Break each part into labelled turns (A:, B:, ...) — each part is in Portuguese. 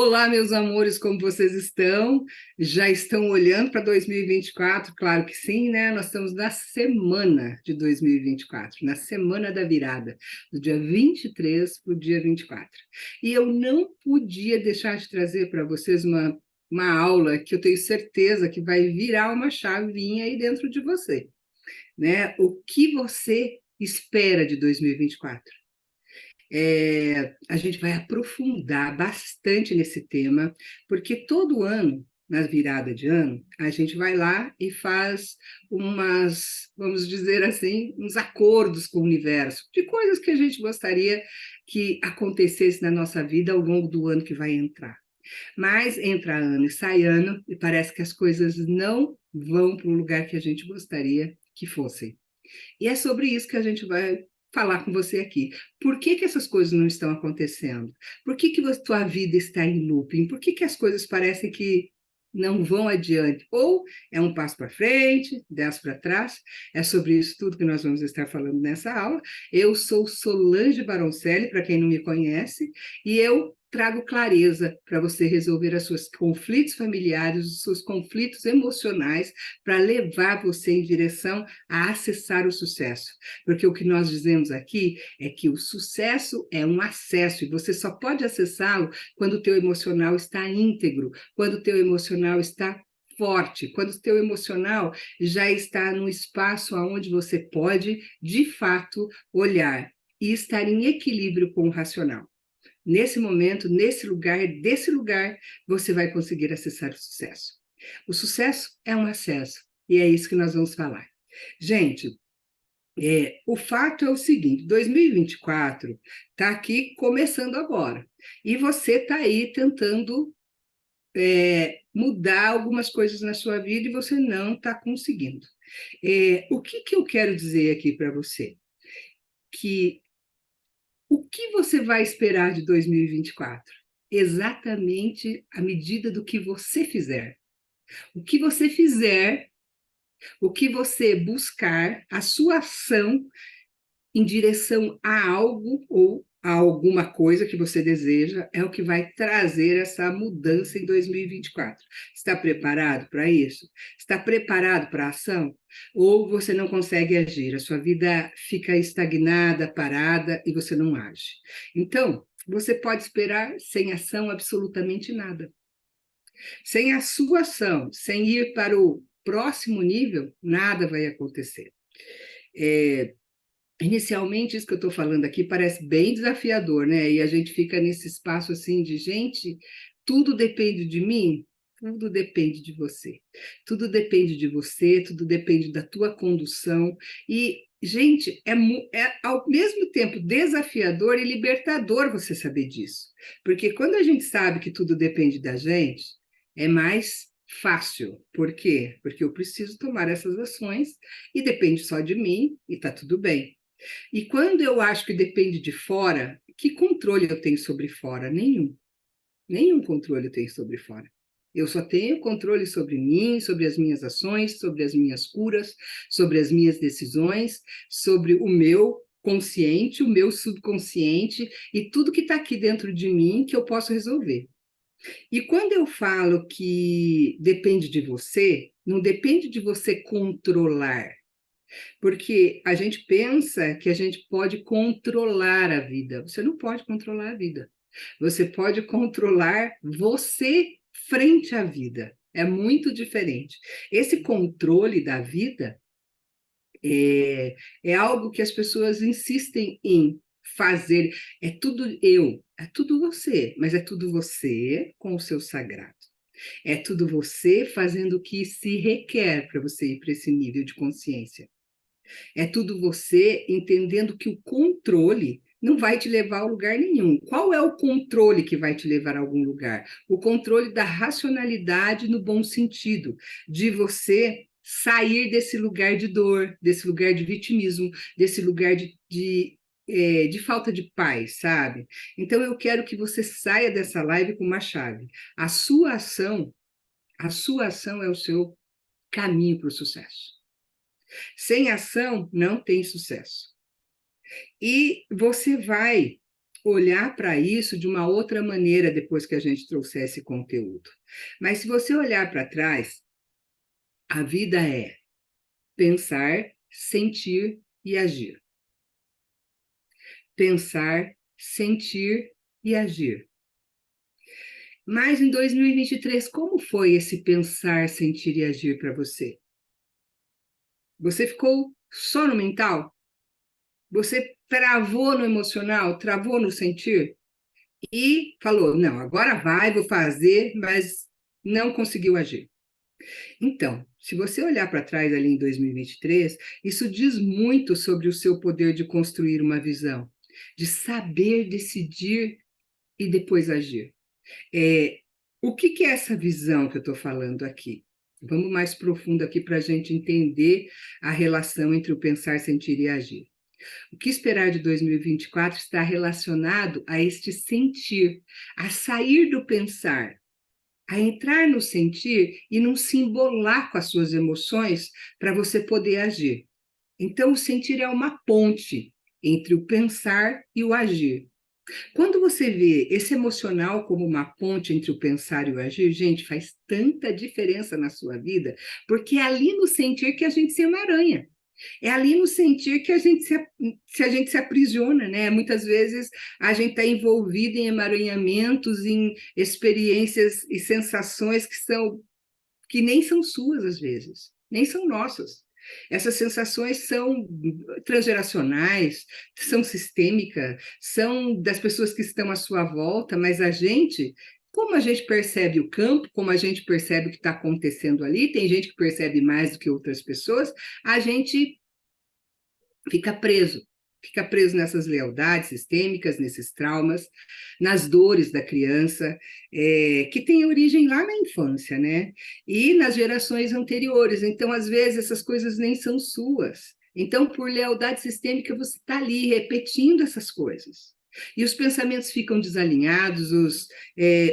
A: Olá, meus amores, como vocês estão? Já estão olhando para 2024? Claro que sim, né? Nós estamos na semana de 2024, na semana da virada, do dia 23 para o dia 24. E eu não podia deixar de trazer para vocês uma aula que eu tenho certeza que vai virar uma chavinha aí dentro de você, né? O que você espera de 2024? A gente vai aprofundar bastante nesse tema, porque todo ano, na virada de ano, a gente vai lá e faz vamos dizer assim, uns acordos com o universo, de coisas que a gente gostaria que acontecesse na nossa vida ao longo do ano que vai entrar. Mas entra ano e sai ano, e parece que as coisas não vão para o lugar que a gente gostaria que fossem. E é sobre isso que a gente vai falar com você aqui. Por que essas coisas não estão acontecendo? Por que a tua vida está em looping? Por que as coisas parecem que não vão adiante? Ou é um passo para frente, 10 para trás? É sobre isso tudo que nós vamos estar falando nessa aula. Eu sou Solange Baroncelli, para quem não me conhece, e eu trago clareza para você resolver os seus conflitos familiares, os seus conflitos emocionais, para levar você em direção a acessar o sucesso. Porque o que nós dizemos aqui é que o sucesso é um acesso, e você só pode acessá-lo quando o teu emocional está íntegro, quando o teu emocional está forte, quando o teu emocional já está num espaço onde você pode, de fato, olhar e estar em equilíbrio com o racional. Nesse momento, nesse lugar, desse lugar, você vai conseguir acessar o sucesso. O sucesso é um acesso, e é isso que nós vamos falar. Gente, o fato é o seguinte: 2024 está aqui começando agora, e você está aí tentando mudar algumas coisas na sua vida e você não está conseguindo. O que eu quero dizer aqui para você? Que o que você vai esperar de 2024? Exatamente à medida do que você fizer. O que você fizer, o que você buscar, a sua ação em direção a algo ou a alguma coisa que você deseja, é o que vai trazer essa mudança em 2024. Está preparado para isso? Está preparado para a ação? Ou você não consegue agir? A sua vida fica estagnada, parada e você não age. Então, você pode esperar sem ação absolutamente nada. Sem a sua ação, sem ir para o próximo nível, nada vai acontecer. Inicialmente, isso que eu estou falando aqui parece bem desafiador, né? E a gente fica nesse espaço assim de gente, tudo depende de mim, tudo depende de você. Tudo depende de você, tudo depende da tua condução. E, gente, é ao mesmo tempo desafiador e libertador você saber disso. Porque quando a gente sabe que tudo depende da gente, é mais fácil. Por quê? Porque eu preciso tomar essas ações e depende só de mim e está tudo bem. E quando eu acho que depende de fora, que controle eu tenho sobre fora? Nenhum. Nenhum controle eu tenho sobre fora. Eu só tenho controle sobre mim, sobre as minhas ações, sobre as minhas curas, sobre as minhas decisões, sobre o meu consciente, o meu subconsciente e tudo que está aqui dentro de mim que eu posso resolver. E quando eu falo que depende de você, não depende de você controlar, porque a gente pensa que a gente pode controlar a vida. Você não pode controlar a vida. Você pode controlar você frente à vida. É muito diferente. Esse controle da vida é algo que as pessoas insistem em fazer. É tudo eu, é tudo você, mas é tudo você com o seu sagrado. É tudo você fazendo o que se requer para você ir para esse nível de consciência. É tudo você entendendo que o controle não vai te levar a lugar nenhum. Qual é o controle que vai te levar a algum lugar? O controle da racionalidade no bom sentido, de você sair desse lugar de dor, desse lugar de vitimismo, desse lugar de falta de paz, sabe? Então eu quero que você saia dessa live com uma chave. A sua ação é o seu caminho para o sucesso. Sem ação, não tem sucesso. E você vai olhar para isso de uma outra maneira depois que a gente trouxer esse conteúdo. Mas se você olhar para trás, a vida é pensar, sentir e agir. Pensar, sentir e agir. Mas em 2023, como foi esse pensar, sentir e agir para você? Você ficou só no mental? Você travou no emocional, travou no sentir? E falou, não, agora vai, vou fazer, mas não conseguiu agir. Então, se você olhar para trás ali em 2023, isso diz muito sobre o seu poder de construir uma visão, de saber decidir e depois agir. O que é essa visão que eu estou falando aqui? Vamos mais profundo aqui para a gente entender a relação entre o pensar, sentir e agir. O que esperar de 2024 está relacionado a este sentir, a sair do pensar, a entrar no sentir e não se embolar com as suas emoções para você poder agir. Então, o sentir é uma ponte entre o pensar e o agir. Quando você vê esse emocional como uma ponte entre o pensar e o agir, gente, faz tanta diferença na sua vida, porque é ali no sentir que a gente se emaranha. É ali no sentir que a gente se aprisiona, né? Muitas vezes a gente está envolvido em emaranhamentos, em experiências e sensações que nem são suas às vezes, nem são nossas. Essas sensações são transgeracionais, são sistêmicas, são das pessoas que estão à sua volta, mas a gente, como a gente percebe o campo, como a gente percebe o que está acontecendo ali, tem gente que percebe mais do que outras pessoas, a gente fica preso nessas lealdades sistêmicas, nesses traumas, nas dores da criança, que tem origem lá na infância, né? E nas gerações anteriores. Então, às vezes, essas coisas nem são suas. Então, por lealdade sistêmica, você está ali repetindo essas coisas. E os pensamentos ficam desalinhados,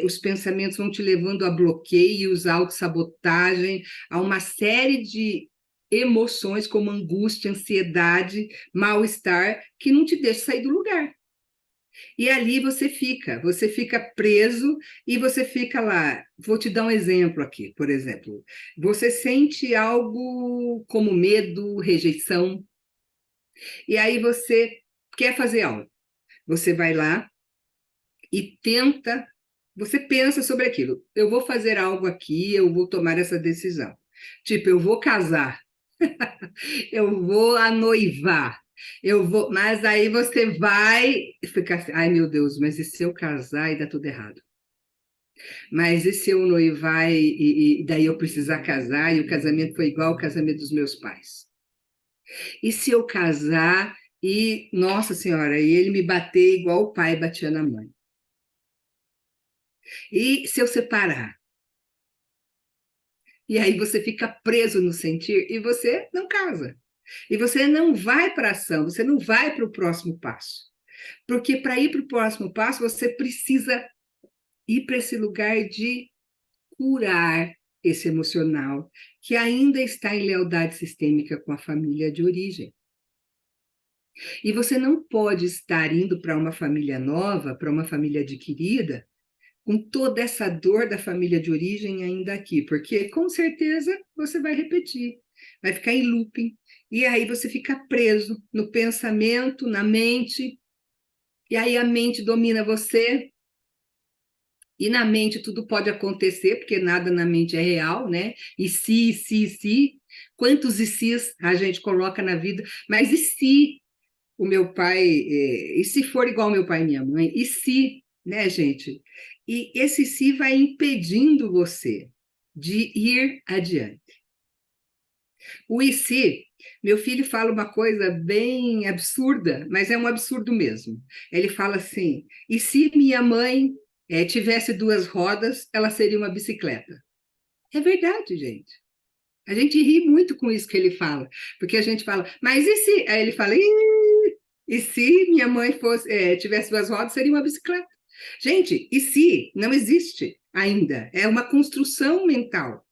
A: os pensamentos vão te levando a bloqueios, a autossabotagem, a uma série de emoções como angústia, ansiedade, mal-estar, que não te deixa sair do lugar. E ali você fica preso e você fica lá. Vou te dar um exemplo aqui, por exemplo. Você sente algo como medo, rejeição, e aí você quer fazer algo. Você vai lá e tenta, você pensa sobre aquilo. Eu vou fazer algo aqui, eu vou tomar essa decisão. Tipo, eu vou casar, eu vou anoivar, mas aí você vai e fica assim, ai meu Deus, mas e se eu casar e dá tudo errado? Mas e se eu noivar e daí eu precisar casar e o casamento foi igual ao casamento dos meus pais? E se eu casar e, nossa senhora, e ele me bater igual o pai batia na mãe? E se eu separar? E aí você fica preso no sentir e você não casa. E você não vai para a ação, você não vai para o próximo passo. Porque para ir para o próximo passo, você precisa ir para esse lugar de curar esse emocional que ainda está em lealdade sistêmica com a família de origem. E você não pode estar indo para uma família nova, para uma família adquirida, com toda essa dor da família de origem ainda aqui, porque com certeza você vai repetir, vai ficar em looping, e aí você fica preso no pensamento, na mente, e aí a mente domina você, e na mente tudo pode acontecer, porque nada na mente é real, né? E se, quantos e se's a gente coloca na vida, mas e se o meu pai, e se for igual meu pai e minha mãe, e se, né, gente? E esse se vai impedindo você de ir adiante. O e se, meu filho fala uma coisa bem absurda, mas é um absurdo mesmo. Ele fala assim: e se minha mãe tivesse duas rodas, ela seria uma bicicleta? É verdade, gente. A gente ri muito com isso que ele fala, porque a gente fala, mas e se? Aí ele fala, e se minha mãe tivesse duas rodas, seria uma bicicleta? Gente, e se? Não existe ainda. É uma construção mental.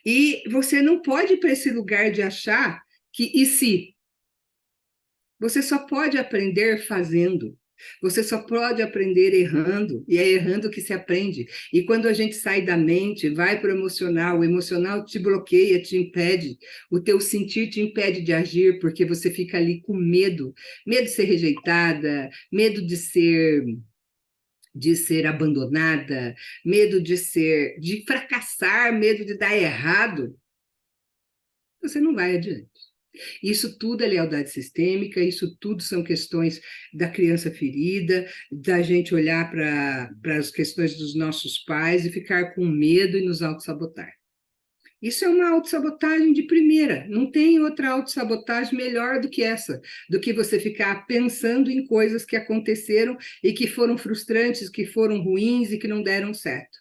A: E você não pode ir para esse lugar de achar que e se? Você só pode aprender fazendo. Você só pode aprender errando, e é errando que se aprende. E quando a gente sai da mente, vai para o emocional te bloqueia, te impede, o teu sentir te impede de agir, porque você fica ali com medo, medo de ser rejeitada, medo de ser abandonada, medo de fracassar, medo de dar errado, você não vai adiante. Isso tudo é lealdade sistêmica, isso tudo são questões da criança ferida, da gente olhar para as questões dos nossos pais e ficar com medo e nos autossabotar. Isso é uma autossabotagem de primeira, não tem outra autossabotagem melhor do que essa, do que você ficar pensando em coisas que aconteceram e que foram frustrantes, que foram ruins e que não deram certo.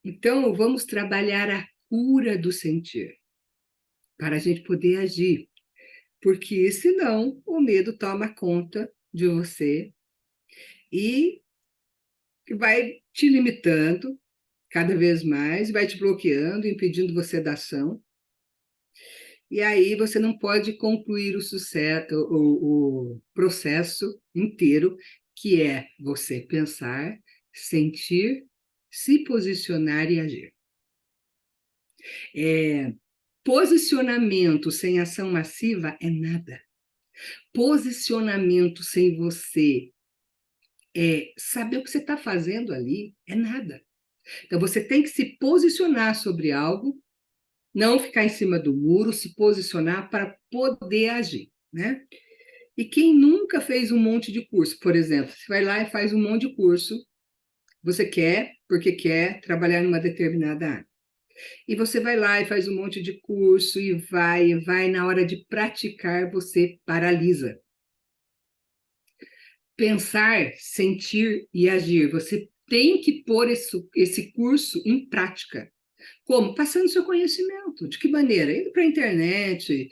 A: Então, vamos trabalhar a cura do sentir, para a gente poder agir, porque senão o medo toma conta de você e vai te limitando cada vez mais, vai te bloqueando, impedindo você da ação, e aí você não pode concluir o sucesso, o processo inteiro, que é você pensar, sentir, se posicionar e agir. Posicionamento sem ação massiva é nada. Posicionamento sem você saber o que você está fazendo ali é nada. Então, você tem que se posicionar sobre algo, não ficar em cima do muro, se posicionar para poder agir, né? E quem nunca fez um monte de curso, por exemplo, você vai lá e faz um monte de curso, você quer, porque quer trabalhar numa determinada área. E você vai lá e faz um monte de curso e vai, na hora de praticar, você paralisa. Pensar, sentir e agir. Você tem que pôr esse curso em prática. Como? Passando seu conhecimento. De que maneira? Indo para a internet,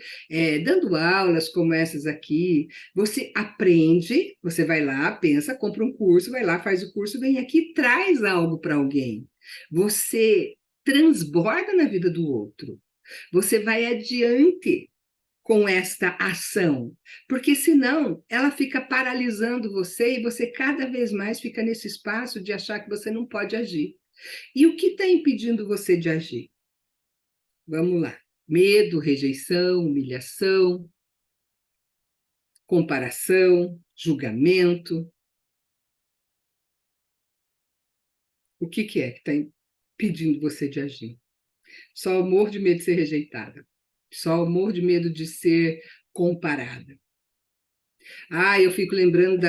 A: dando aulas como essas aqui. Você aprende, você vai lá, pensa, compra um curso, vai lá, faz o curso, vem aqui e traz algo para alguém. Você transborda na vida do outro. Você vai adiante com esta ação, porque senão ela fica paralisando você e você cada vez mais fica nesse espaço de achar que você não pode agir. E o que está impedindo você de agir? Vamos lá. Medo, rejeição, humilhação, comparação, julgamento. O que é que está impedindo você de agir? Só o amor de medo de ser rejeitada. Só o amor de medo de ser comparada. Eu fico lembrando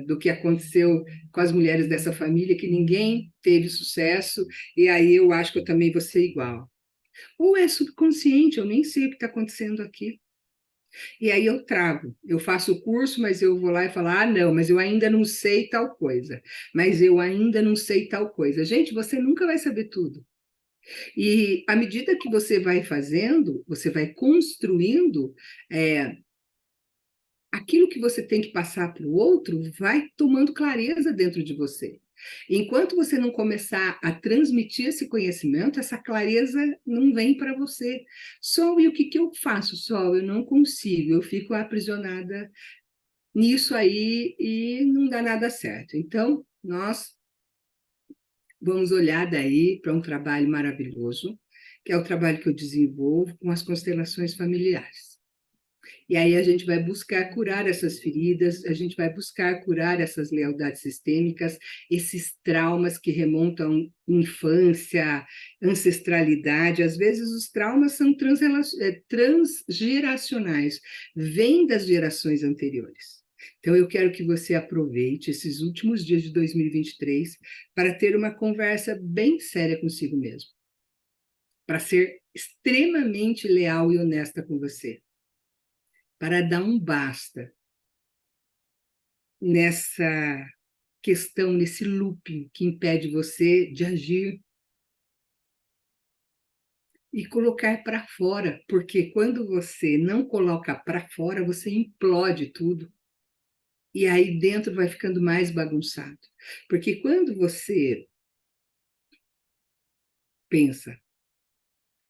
A: do que aconteceu com as mulheres dessa família, que ninguém teve sucesso, e aí eu acho que eu também vou ser igual. Ou é subconsciente, eu nem sei o que está acontecendo aqui. E aí eu trago, eu faço o curso, mas eu vou lá e falo, não, mas eu ainda não sei tal coisa, mas eu ainda não sei tal coisa. Gente, você nunca vai saber tudo. E à medida que você vai fazendo, você vai construindo, aquilo que você tem que passar para o outro vai tomando clareza dentro de você. Enquanto você não começar a transmitir esse conhecimento, essa clareza não vem para você. Sol, e o que eu faço, Sol? Eu não consigo, eu fico aprisionada nisso aí e não dá nada certo. Então, nós vamos olhar daí para um trabalho maravilhoso, que é o trabalho que eu desenvolvo com as constelações familiares. E aí a gente vai buscar curar essas feridas, a gente vai buscar curar essas lealdades sistêmicas, esses traumas que remontam à infância, ancestralidade. Às vezes os traumas são transgeracionais, vêm das gerações anteriores. Então, eu quero que você aproveite esses últimos dias de 2023 para ter uma conversa bem séria consigo mesmo, para ser extremamente leal e honesta com você, para dar um basta nessa questão, nesse looping que impede você de agir e colocar para fora, porque quando você não coloca para fora, você implode tudo. E aí dentro vai ficando mais bagunçado. Porque quando você pensa,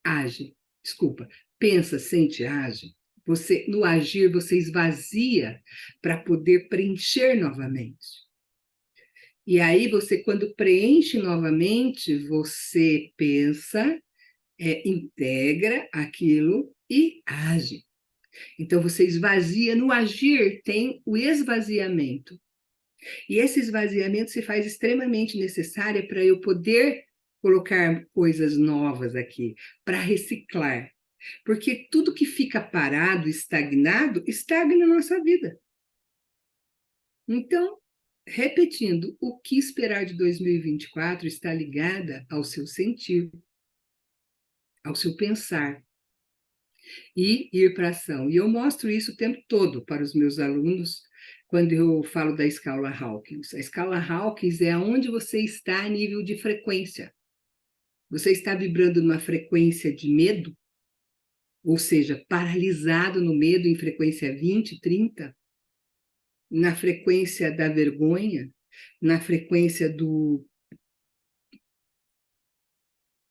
A: age, desculpa, pensa, sente, age, Você, no agir, você esvazia para poder preencher novamente. E aí você, quando preenche novamente, você pensa, integra aquilo e age. Então você esvazia, no agir tem o esvaziamento. E esse esvaziamento se faz extremamente necessário para eu poder colocar coisas novas aqui, para reciclar. Porque tudo que fica parado, estagnado, estagna a nossa vida. Então, repetindo, o que esperar de 2024 está ligada ao seu sentir, ao seu pensar e ir para a ação. E eu mostro isso o tempo todo para os meus alunos quando eu falo da escala Hawkins. A escala Hawkins é onde você está a nível de frequência. Você está vibrando numa frequência de medo, ou seja, paralisado no medo em frequência 20, 30, na frequência da vergonha, na frequência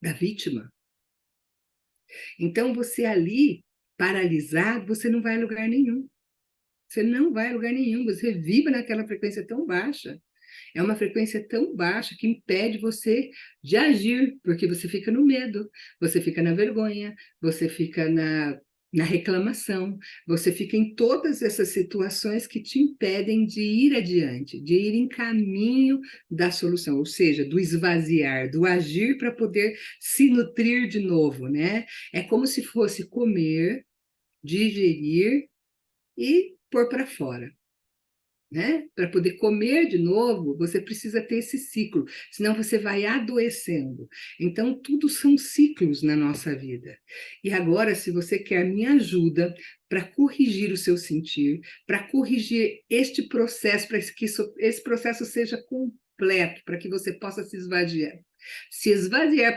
A: da vítima. Então, você ali, paralisado, você não vai a lugar nenhum. Você não vai a lugar nenhum, você vibra naquela frequência tão baixa. É uma frequência tão baixa que impede você de agir, porque você fica no medo, você fica na vergonha, você fica na reclamação, você fica em todas essas situações que te impedem de ir adiante, de ir em caminho da solução, ou seja, do esvaziar, do agir para poder se nutrir de novo, né? É como se fosse comer, digerir e pôr para fora. Né? Para poder comer de novo, você precisa ter esse ciclo, senão você vai adoecendo. Então, tudo são ciclos na nossa vida. E agora, se você quer minha ajuda para corrigir o seu sentir, para corrigir este processo, para que esse processo seja completo, para que você possa se esvaziar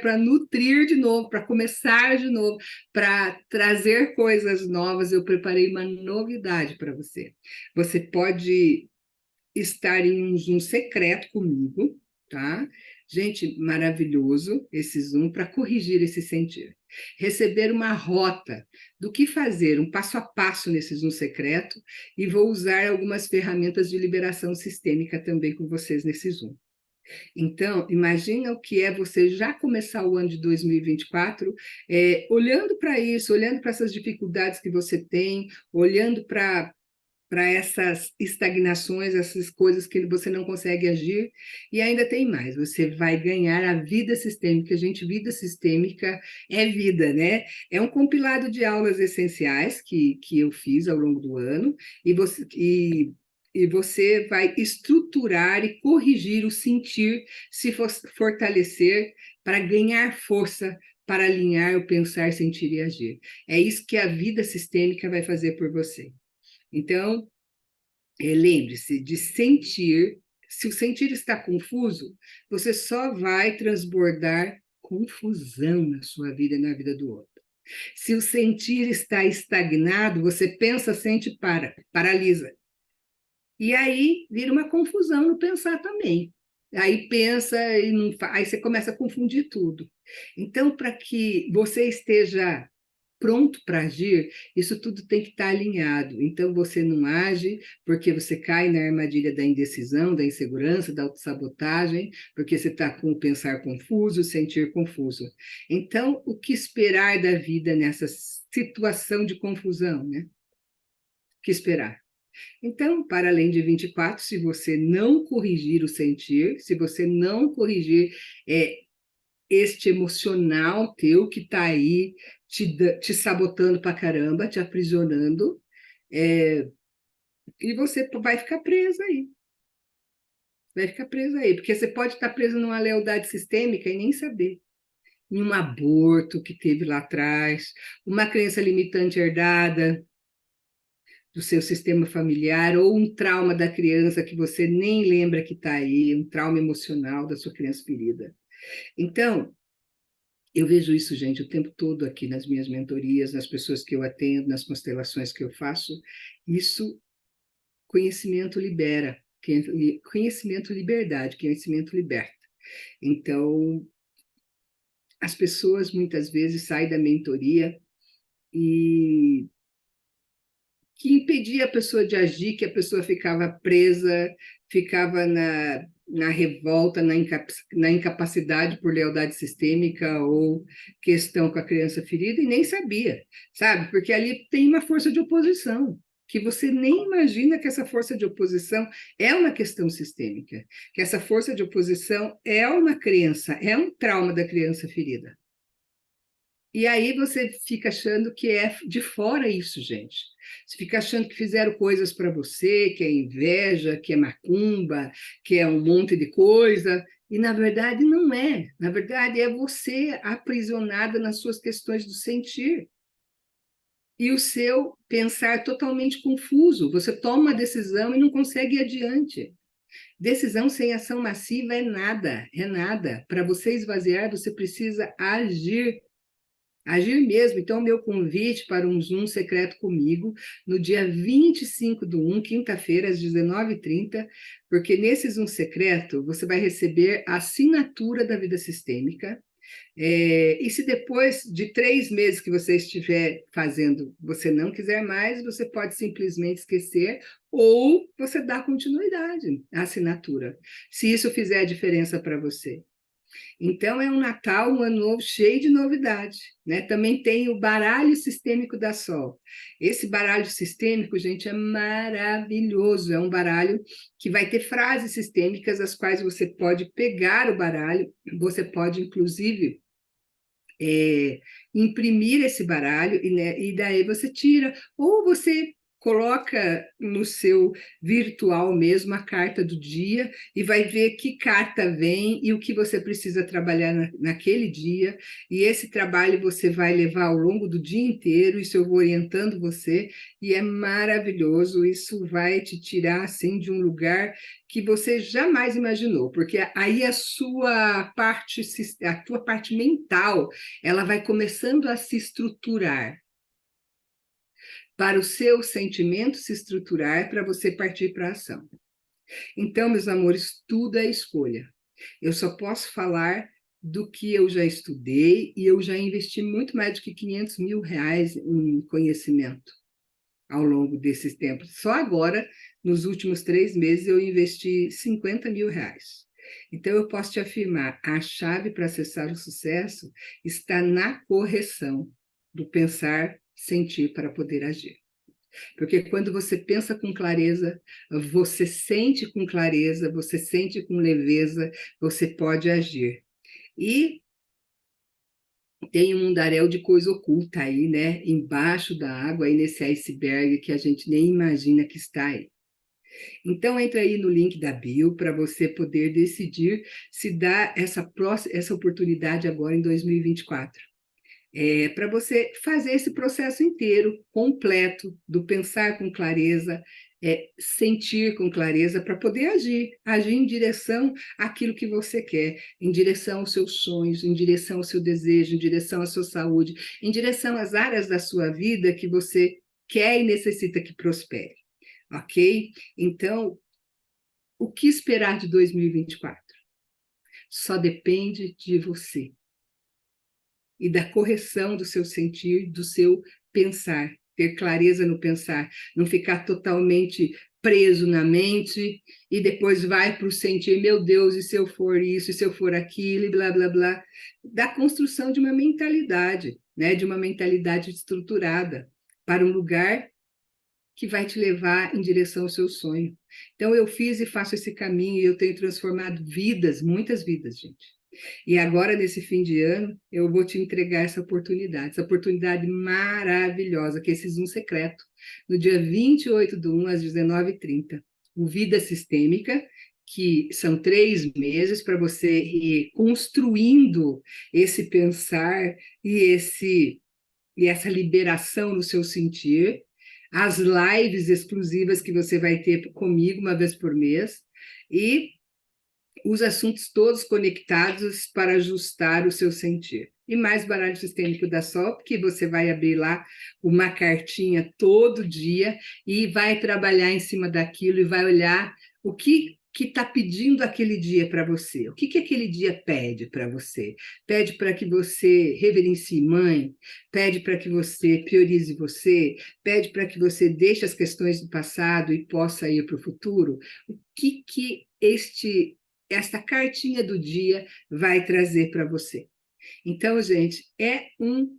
A: para nutrir de novo, para começar de novo, para trazer coisas novas, eu preparei uma novidade para você. Você pode estar em um Zoom secreto comigo, tá? Gente, maravilhoso esse Zoom para corrigir esse sentir. Receber uma rota do que fazer, um passo a passo nesse Zoom secreto, e vou usar algumas ferramentas de liberação sistêmica também com vocês nesse Zoom. Então, imagina o que é você já começar o ano de 2024 olhando para isso, olhando para essas dificuldades que você tem, olhando para essas estagnações, essas coisas que você não consegue agir, e ainda tem mais, você vai ganhar a vida sistêmica. Gente, vida sistêmica é vida, né? É um compilado de aulas essenciais que eu fiz ao longo do ano, e você vai estruturar e corrigir o sentir, se fortalecer para ganhar força, para alinhar o pensar, sentir e agir. É isso que a vida sistêmica vai fazer por você. Então, lembre-se de sentir. Se o sentir está confuso, você só vai transbordar confusão na sua vida e na vida do outro. Se o sentir está estagnado, você pensa, sente, paralisa. E aí vira uma confusão no pensar também. Aí pensa e não aí você começa a confundir tudo. Então, para que você esteja pronto para agir, isso tudo tem que estar alinhado. Então, você não age porque você cai na armadilha da indecisão, da insegurança, da autossabotagem, porque você está com o pensar confuso, sentir confuso. Então, o que esperar da vida nessa situação de confusão, né? O que esperar? Então, para além de 24, se você não corrigir o sentir, se você não corrigir este emocional teu que está aí te sabotando para caramba, te aprisionando, e você vai ficar presa aí. Vai ficar presa aí, porque você pode estar preso numa lealdade sistêmica e nem saber. Em um aborto que teve lá atrás, uma crença limitante herdada do seu sistema familiar, ou um trauma da criança que você nem lembra que está aí, um trauma emocional da sua criança ferida. Então, eu vejo isso, gente, o tempo todo aqui nas minhas mentorias, nas pessoas que eu atendo, nas constelações que eu faço. Isso, conhecimento libera, conhecimento liberdade, conhecimento liberta. Então, as pessoas muitas vezes saem da mentoria e que impedia a pessoa de agir, que a pessoa ficava presa, ficava na revolta, na incapacidade por lealdade sistêmica ou questão com a criança ferida e nem sabia, sabe? Porque ali tem uma força de oposição, que você nem imagina que essa força de oposição é uma questão sistêmica, que essa força de oposição é uma crença, é um trauma da criança ferida. E aí você fica achando que é de fora isso, gente. Você fica achando que fizeram coisas para você, que é inveja, que é macumba, que é um monte de coisa, e na verdade não é. Na verdade é você aprisionada nas suas questões do sentir. E o seu pensar totalmente confuso. Você toma uma decisão e não consegue ir adiante. Decisão sem ação massiva é nada, é nada. Para você esvaziar, você precisa agir. Agir mesmo. Então, o meu convite para um Zoom secreto comigo, no dia 25/1, quinta-feira, às 19h30, porque nesse Zoom secreto você vai receber a assinatura da vida sistêmica. E se depois de 3 meses que você estiver fazendo, você não quiser mais, você pode simplesmente esquecer ou você dá continuidade à assinatura, se isso fizer diferença para você. Então, é um Natal, um ano novo cheio de novidade, né? Também tem o baralho sistêmico da Sol. Esse baralho sistêmico, gente, é maravilhoso. É um baralho que vai ter frases sistêmicas, as quais você pode pegar o baralho, você pode, inclusive, imprimir esse baralho e daí você tira, ou você coloca no seu virtual mesmo a carta do dia e vai ver que carta vem e o que você precisa trabalhar naquele dia, e esse trabalho você vai levar ao longo do dia inteiro, isso eu vou orientando você, e é maravilhoso, isso vai te tirar assim de um lugar que você jamais imaginou, porque aí a tua parte mental, ela vai começando a se estruturar, para o seu sentimento se estruturar, para você partir para a ação. Então, meus amores, tudo é escolha. Eu só posso falar do que eu já estudei e eu já investi muito mais do que R$ 500.000 em conhecimento ao longo desses tempos. Só agora, nos últimos 3 meses, eu investi R$ 50.000. Então, eu posso te afirmar, a chave para acessar o sucesso está na correção do pensar, sentir para poder agir. Porque quando você pensa com clareza, você sente com clareza, você sente com leveza, você pode agir. E tem um mundaréu de coisa oculta aí, né? Embaixo da água, aí nesse iceberg que a gente nem imagina que está aí. Então, entra aí no link da bio para você poder decidir se dá essa oportunidade agora em 2024. Para você fazer esse processo inteiro, completo, do pensar com clareza, sentir com clareza, para poder agir em direção àquilo que você quer, em direção aos seus sonhos, em direção ao seu desejo, em direção à sua saúde, em direção às áreas da sua vida que você quer e necessita que prospere, ok? Então, o que esperar de 2024? Só depende de você e da correção do seu sentir, do seu pensar, ter clareza no pensar, não ficar totalmente preso na mente e depois vai para o sentir, meu Deus, e se eu for isso, e se eu for aquilo, e blá, blá, blá, da construção de uma mentalidade, né, de uma mentalidade estruturada para um lugar que vai te levar em direção ao seu sonho. Então, eu fiz e faço esse caminho e eu tenho transformado vidas, muitas vidas, gente. E agora, nesse fim de ano, eu vou te entregar essa oportunidade maravilhosa, que é esse Zoom secreto, no dia 28/1, às 19h30. O Vida Sistêmica, que são 3 meses para você ir construindo esse pensar e essa liberação no seu sentir, as lives exclusivas que você vai ter comigo uma vez por mês, e os assuntos todos conectados para ajustar o seu sentir. E mais baralho sistêmico da Sol, porque você vai abrir lá uma cartinha todo dia e vai trabalhar em cima daquilo e vai olhar o que que está pedindo aquele dia para você? O que, que aquele dia pede para você? Pede para que você reverencie mãe? Pede para que você priorize você? Pede para que você deixe as questões do passado e possa ir para o futuro? O que, que esta cartinha do dia vai trazer para você? Então, gente, é um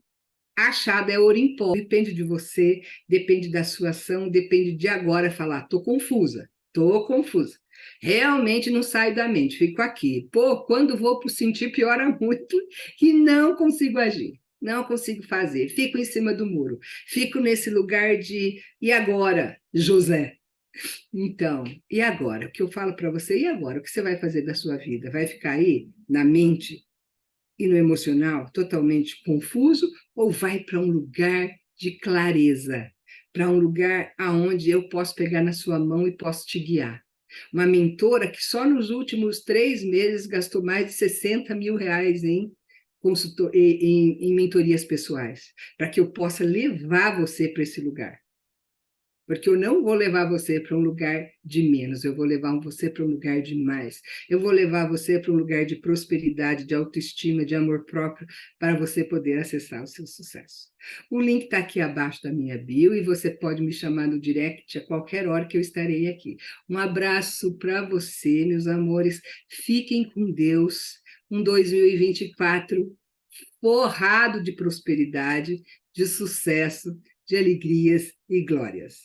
A: achado, é ouro em pó. Depende de você, depende da sua ação, depende de agora falar, estou confusa, estou confusa. Realmente não sai da mente, fico aqui. Pô, quando vou para sentir, piora muito e não consigo agir. Não consigo fazer, fico em cima do muro, fico nesse lugar de e agora, José? Então, e agora? O que eu falo para você, e agora? O que você vai fazer da sua vida? Vai ficar aí na mente e no emocional totalmente confuso ou vai para um lugar de clareza, para um lugar aonde eu posso pegar na sua mão e posso te guiar? Uma mentora que só nos últimos 3 meses gastou mais de R$ 60.000 em mentorias pessoais, para que eu possa levar você para esse lugar. Porque eu não vou levar você para um lugar de menos, eu vou levar você para um lugar de mais. Eu vou levar você para um lugar de prosperidade, de autoestima, de amor próprio, para você poder acessar o seu sucesso. O link está aqui abaixo da minha bio e você pode me chamar no direct a qualquer hora que eu estarei aqui. Um abraço para você, meus amores. Fiquem com Deus. Um 2024 forrado de prosperidade, de sucesso, de alegrias e glórias.